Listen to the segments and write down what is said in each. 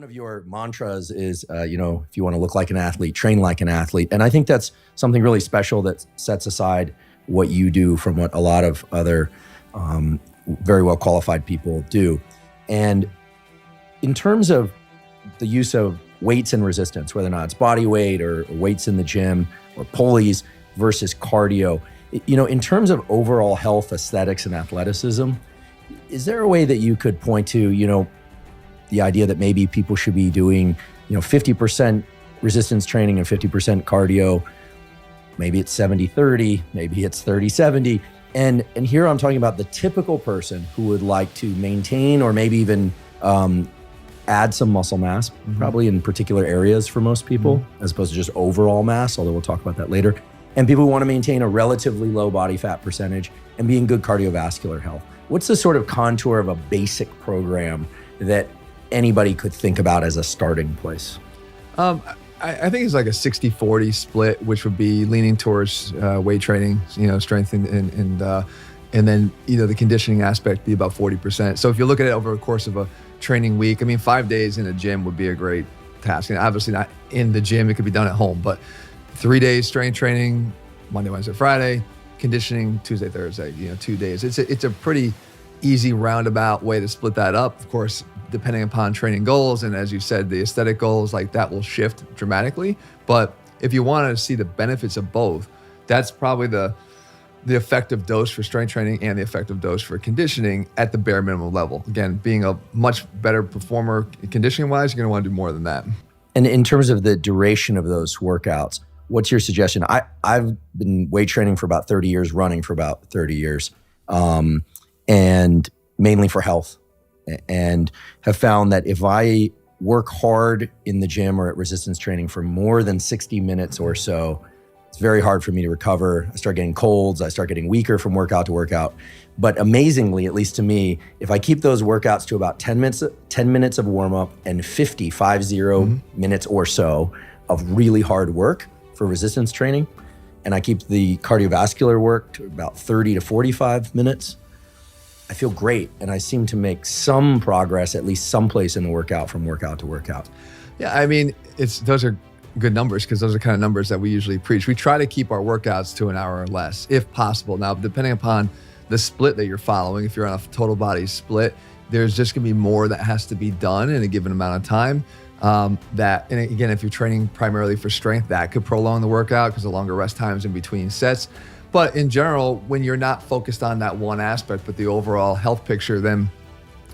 of your mantras is, if you want to look like an athlete, train like an athlete. And I think that's something really special that sets aside what you do from what a lot of other very well qualified people do. And in terms of the use of weights and resistance, whether or not it's body weight or weights in the gym or pulleys versus cardio, in terms of overall health, aesthetics, and athleticism, is there a way that you could point to, the idea that maybe people should be doing, 50% resistance training and 50% cardio? Maybe it's 70-30, maybe it's 30-70. And here I'm talking about the typical person who would like to maintain or maybe even add some muscle mass, probably in particular areas for most people, as opposed to just overall mass, although we'll talk about that later. And people who want to maintain a relatively low body fat percentage and be in good cardiovascular health. What's the sort of contour of a basic program that anybody could think about as a starting place? I think it's like a 60-40 split, which would be leaning towards weight training, strength and then the conditioning aspect be about 40%. So if you look at it over the course of a training week, 5 days in a gym would be a great task. And obviously not in the gym, it could be done at home, but 3 days strength training, Monday, Wednesday, Friday, conditioning Tuesday, Thursday, 2 days. It's a pretty easy roundabout way to split that up. Of course, depending upon training goals, and as you said, the aesthetic goals, like that will shift dramatically. But if you want to see the benefits of both, that's probably the effective dose for strength training and the effective dose for conditioning at the bare minimum level. Again, being a much better performer conditioning wise, you're going to want to do more than that. And in terms of the duration of those workouts, what's your suggestion? I've been weight training for about 30 years, running for about 30 years, and mainly for health, and have found that if I work hard in the gym or at resistance training for more than 60 minutes or so, it's very hard for me to recover. I start getting colds. I start getting weaker from workout to workout. But amazingly, at least to me, if I keep those workouts to about 10 minutes of warm up and 50 minutes or so of really hard work for resistance training, and I keep the cardiovascular work to about 30 to 45 minutes, I feel great. And I seem to make some progress, at least someplace in the workout from workout to workout. Yeah, those are good numbers because those are kind of numbers that we usually preach. We try to keep our workouts to an hour or less if possible. Now, depending upon the split that you're following, if you're on a total body split, there's just gonna be more that has to be done in a given amount of time. And again, if you're training primarily for strength, that could prolong the workout because the longer rest times in between sets. But in general, when you're not focused on that one aspect, but the overall health picture, then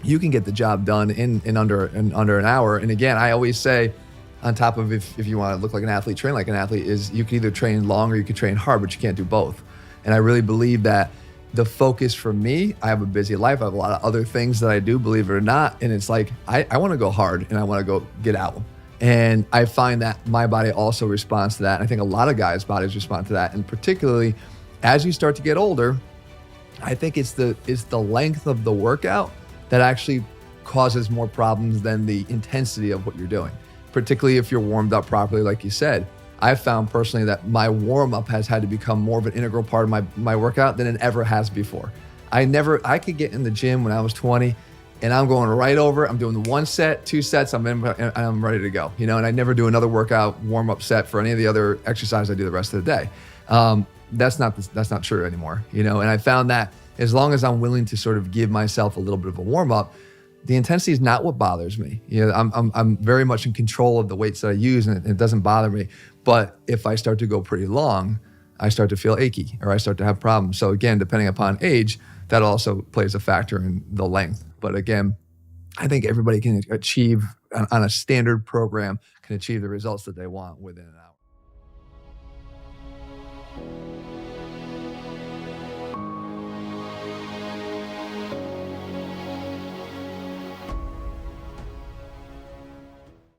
you can get the job done in under an hour. And again, I always say, on top of if you want to look like an athlete, train like an athlete, is you can either train long or you can train hard, but you can't do both. And I really believe that the focus for me, I have a busy life. I have a lot of other things that I do, believe it or not. And it's like, I want to go hard and I want to go get out. And I find that my body also responds to that. And I think a lot of guys' bodies respond to that. And particularly as you start to get older, I think it's the length of the workout that actually causes more problems than the intensity of what you're doing. Particularly if you're warmed up properly, like you said. I've found personally that my warm-up has had to become more of an integral part of my workout than it ever has before. I could get in the gym when I was 20 and I'm going right over, I'm doing the 1 set, 2 sets, I'm ready to go, and I never do another workout warm-up set for any of the other exercise I do the rest of the day. That's not true anymore, and I found that as long as I'm willing to sort of give myself a little bit of a warm-up, the intensity is not what bothers me. I'm very much in control of the weights that I use and it doesn't bother me. But if I start to go pretty long, I start to feel achy or I start to have problems. So again, depending upon age, that also plays a factor in the length. But again, I think everybody can achieve on a standard program, can achieve the results that they want within an hour.